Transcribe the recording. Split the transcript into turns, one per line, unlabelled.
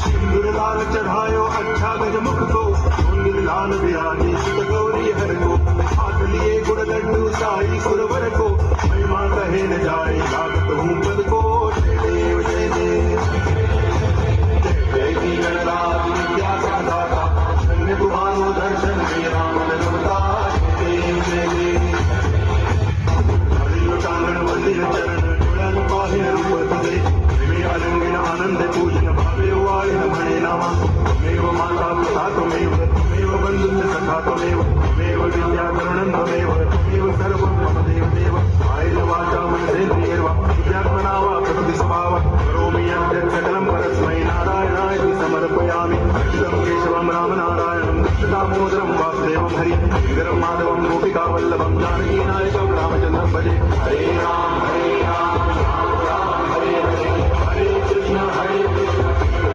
सिंदूर लाल चढ़ायो अच्छा गजमुख को, मंदिर लाल बिरानी सुत गौरी हर को, हाथ लिए गुड़ लड्डू साई सुरवर को, महिमा कहे न जाए लागत हूँ पद को। जय देव जय देव जय जय गणराज विद्या दाता, धन्य तुम्हारो दर्शन में राम रमता। जय देव जय देव हरियो चांगण मंदिर चरण जुड़न पाहिन रूप तुझे, प्रेमे अलंगिन आनंद पूजन भावे वाळिन म्हणे नामा। त्वमेव माता पिता त्वमेव, त्वमेव बंधुश्च सखा त्वमेव, त्वमेव विद्या करुणं त्वमेव, त्वमेव सर्वं मम देव देव। कायेन वाचा मनसेन्द्रियैर्वा बुद्ध्यात्मना वा प्रकृति स्वभावा करोमि यद्यत् सकलं परस्मै नारायणाय समर्पयामि। अच्युतं केशवं रामनारायणं दामोदरं वासुदेवं हरि गिरिधरं माधवं गोपिकावल्लभं जानकीनायकं रामचन्द्रं भजे। हरे राम राम राम हरे हरे, हरे कृष्ण हरे